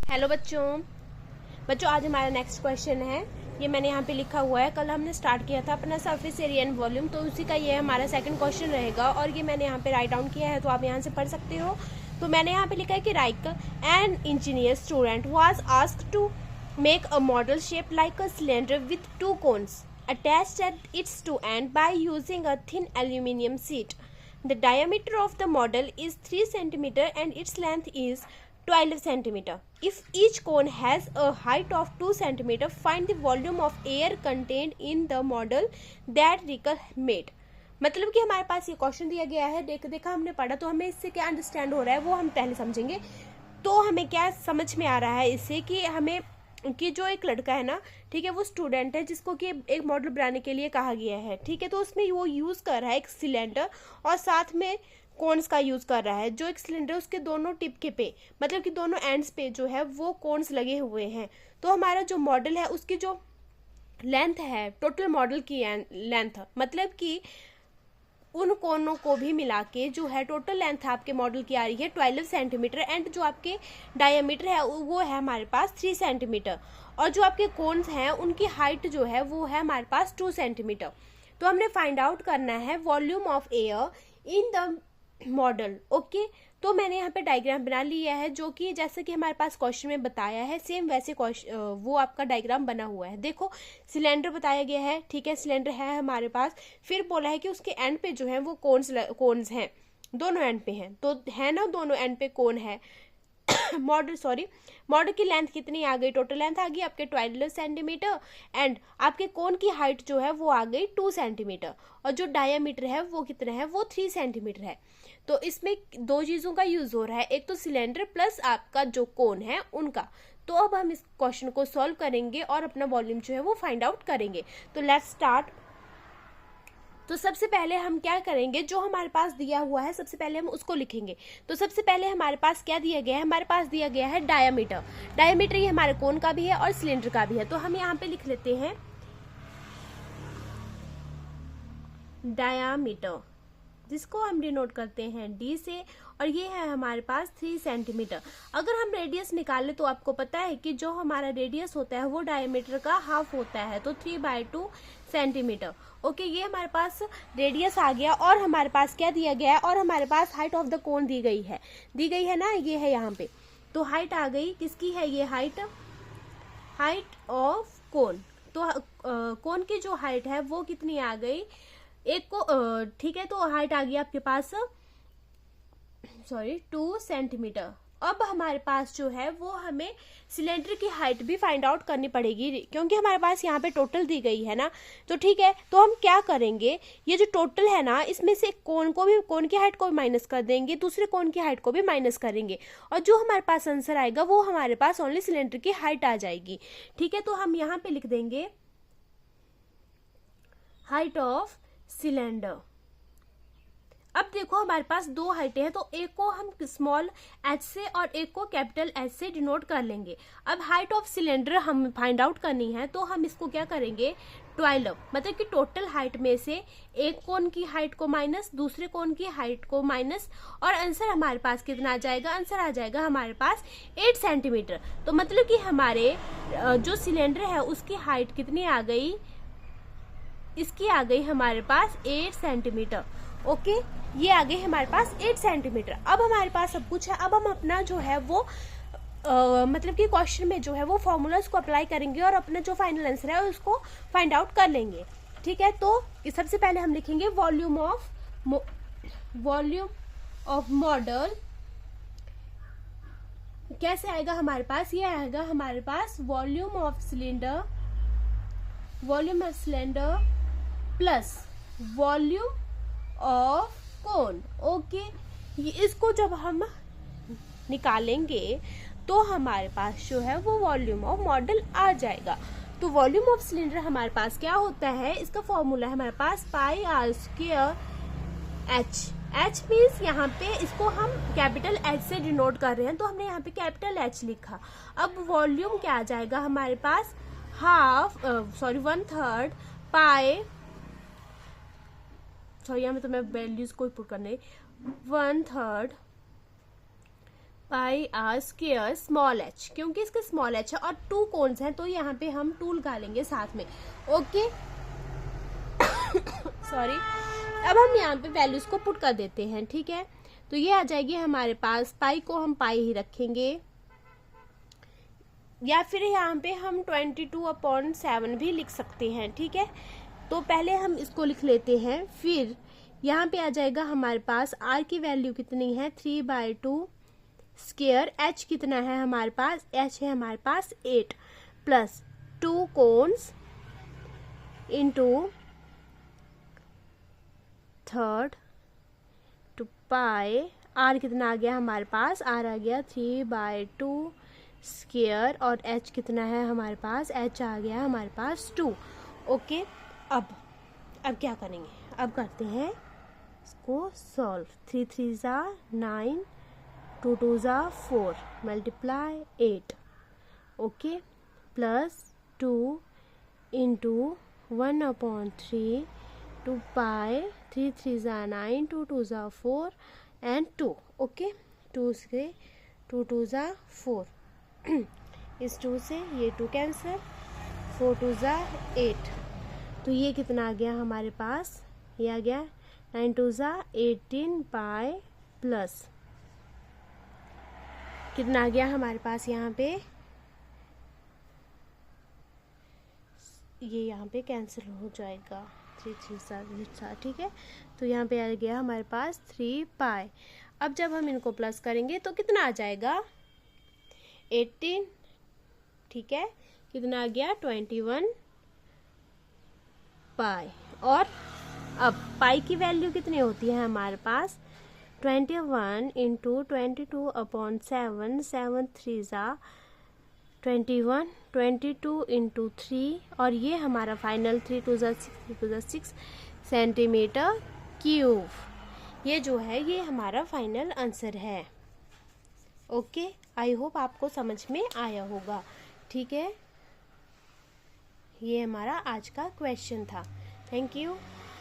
Hello बच्चों आज हमारा नेक्स्ट क्वेश्चन है। ये मैंने यहाँ पे लिखा हुआ है, कल हमने स्टार्ट किया था अपना सरफेस एरिया एंड वॉल्यूम, तो उसी का ये हमारा सेकंड क्वेश्चन रहेगा और ये मैंने यहाँ पे राइट डाउन किया है, तो आप यहाँ से पढ़ सकते हो। तो मैंने यहाँ पे लिखा है कि like an engineer student was asked to make a model shape like a cylinder with two cones attached at its two ends by using a thin aluminum sheet. The diameter of the model is 3 cm and its length is 12 cm. If each cone has a height of 2 cm, find the volume of air contained in the model that Ricker made. मतलब कि हमारे पास ये question दिया गया है, देखा हमने पढ़ा, तो हमें इससे क्या अंडरस्टैंड हो रहा है वो हम पहले समझेंगे। तो हमें क्या समझ में आ रहा है इससे कि हमें कि जो एक लड़का है ना, ठीक है, वो स्टूडेंट है जिसको कि एक मॉडल बनाने के लिए कहा गया है, ठीक है। तो उसमें वो यूज़ कर रहा है एक सिलेंडर और साथ में कोन्स का यूज़ कर रहा है। जो एक सिलेंडर उसके दोनों टिप के पे, मतलब कि दोनों एंड्स पे जो है वो कोन्स लगे हुए हैं। तो हमारा जो मॉडल है उसकी जो लेंथ है, टोटल मॉडल की लेंथ, मतलब कि उन कोनों को भी मिला के जो है टोटल लेंथ आपके मॉडल की आ रही है 12 सेंटीमीटर एंड जो आपके डायमीटर है वो है हमारे पास 3 सेंटीमीटर और जो आपके कोन्स हैं उनकी हाइट जो है वो है हमारे पास 2 सेंटीमीटर। तो हमने फाइंड आउट करना है volume of air in the model. Okay, तो मैंने यहाँ पे डायग्राम बना लिया है जो कि जैसे कि हमारे पास क्वेश्चन में बताया है सेम वैसे वो आपका डायग्राम बना हुआ है। देखो सिलेंडर बताया गया है, ठीक है, सिलेंडर है हमारे पास, फिर बोला है कि उसके एंड पे जो है वो कोन्स हैं, दोनों एंड पे हैं, तो है ना, दोनों एंड पे कोन है। मॉडल की लेंथ कितनी आ गई, टोटल लेंथ आ गई आपके 12 सेंटीमीटर एंड आपके कोन की हाइट जो है वो आ गई 2 सेंटीमीटर और जो डायामीटर है वो कितना है, वो 3 सेंटीमीटर है। तो इसमें दो चीज़ों का यूज हो रहा है, एक तो सिलेंडर प्लस आपका जो कोन है उनका। तो अब हम इस क्वेश्चन को सॉल्व करेंगे और अपना वॉल्यूम जो है वो फाइंड आउट करेंगे। तो लेट्स स्टार्ट। तो सबसे पहले हम क्या करेंगे, जो हमारे पास दिया हुआ है सबसे पहले हम उसको लिखेंगे। तो सबसे पहले हमारे पास क्या दिया गया है, हमारे पास दिया गया है डायामीटर। डायामीटर ये हमारे कोन का भी है और सिलेंडर का भी है, तो हम यहाँ पे लिख लेते हैं डायामीटर, जिसको हम डिनोट करते हैं डी से, और ये है हमारे पास 3 सेंटीमीटर। अगर हम रेडियस निकालें तो आपको पता है कि जो हमारा रेडियस होता है वो डायमीटर का हाफ होता है, तो 3/2 सेंटीमीटर। ओके, ये हमारे पास रेडियस आ गया और हमारे पास क्या दिया गया है, और हमारे पास हाइट ऑफ द कोन दी गई है ना, ये है यहाँ पे। तो हाइट आ गई, किसकी है ये हाइट ऑफ कोन। तो कोन की जो हाइट है वो कितनी आ गई, एक को ठीक है, तो हाइट आ गई आपके पास 2 सेंटीमीटर। अब हमारे पास जो है वो हमें सिलेंडर की हाइट भी फाइंड आउट करनी पड़ेगी, क्योंकि हमारे पास यहाँ पे टोटल दी गई है ना। तो ठीक है, तो हम क्या करेंगे, ये जो टोटल है ना इसमें से कोन की हाइट को भी माइनस कर देंगे, दूसरे कोन की हाइट को भी माइनस करेंगे, और जो हमारे पास आंसर आएगा वो हमारे पास ओनली सिलेंडर की हाइट आ जाएगी। ठीक है, तो हम यहाँ पे लिख देंगे हाइट ऑफ सिलेंडर। अब देखो हमारे पास दो हाइटें हैं, तो एक को हम स्मॉल h से और एक को कैपिटल H से डिनोट कर लेंगे। अब हाइट ऑफ सिलेंडर हम फाइंड आउट करनी है, तो हम इसको क्या करेंगे 12, मतलब कि टोटल हाइट में से एक कोन की हाइट को माइनस, दूसरे कोन की हाइट को माइनस, और आंसर हमारे पास कितना आ जाएगा, आंसर आ जाएगा हमारे पास 8 सेंटीमीटर। तो मतलब कि हमारे जो सिलेंडर है उसकी हाइट कितनी आ गई, इसकी आ गई हमारे पास 8 सेंटीमीटर। ओके, ये आ गई हमारे पास 8 सेंटीमीटर। अब हमारे पास सब कुछ है, अब हम अपना जो है वो मतलब कि क्वेश्चन में जो है वो फॉर्मूलाज को अप्लाई करेंगे और अपना जो फाइनल आंसर है उसको फाइंड आउट कर लेंगे। ठीक है, तो सबसे पहले हम लिखेंगे वॉल्यूम ऑफ मॉडल। कैसे आएगा हमारे पास, ये आएगा हमारे पास volume of cylinder plus volume of cone. Okay, इसको जब हम निकालेंगे तो हमारे पास जो है वो वॉल्यूम ऑफ मॉडल आ जाएगा। तो वॉल्यूम ऑफ सिलेंडर हमारे पास क्या होता है, इसका फॉर्मूला है हमारे पास πr² h मीन्स यहाँ पे इसको हम कैपिटल H से डिनोट कर रहे हैं, तो हमने यहाँ पे कैपिटल H लिखा। अब वॉल्यूम क्या आ जाएगा हमारे पास, 1/3 पाई, यहाँ में तो मैं वैल्यूज को पुट करने 1/3 पाई आर स्क्वायर स्मॉल एच, क्योंकि इसके स्मॉल एच है और 2 कोन्स हैं तो यहाँ पे हम 2 निकालेंगे साथ में। Okay sorry. अब हम यहाँ पे वैल्यूज को पुट कर देते हैं, ठीक है। तो ये आ जाएगी हमारे पास, पाई को हम पाई ही रखेंगे, या फिर यहाँ पे हम 22/7 भी लिख सकते हैं, ठीक है। तो पहले हम इसको लिख लेते हैं, फिर यहाँ पे आ जाएगा हमारे पास r की वैल्यू कितनी है 3/2 स्क्वायर, h कितना है हमारे पास, h है हमारे पास 8 plus 2 cones into third two pi, r कितना आ गया हमारे पास, r आ गया 3/2 स्क्वायर और h कितना है हमारे पास, h आ गया हमारे पास 2। ओके अब क्या करेंगे, अब करते हैं इसको सॉल्व। 3 3 ज़ा 9, 2 2 ज़ा 4, मल्टीप्लाई 8, ओके, प्लस 2 इंटू 1/3 2 पाई, 3 3 ज़ा 9, 2 2 ज़ा 4 एंड 2, ओके, 2 से 2 2 ज़ा 4, इस 2 से ये 2 कैंसिल, 4 2 ज़ा 8, तो ये कितना आ गया हमारे पास, ये आ गया 9 2 ज़ा 18 पाई प्लस कितना आ गया हमारे पास, यहाँ पे ये यहाँ पे कैंसिल हो जाएगा, 3 3 ज़ा, ठीक है। तो यहाँ पे आ गया हमारे पास 3 पाई। अब जब हम इनको प्लस करेंगे तो कितना आ जाएगा 18, ठीक है, कितना आ गया 21 पाई। और अब पाई की वैल्यू कितनी होती है हमारे पास, 21 इंटू 22/7, 7 3 ज़ा 21, 22 इंटू 3 और ये हमारा फाइनल 3 2 ज़ा 6, 3 2 ज़ा 6 सेंटीमीटर क्यूब, ये जो है ये हमारा फाइनल आंसर है। ओके, आई होप आपको समझ में आया होगा, ठीक है। ये हमारा आज का क्वेश्चन था। Thank you.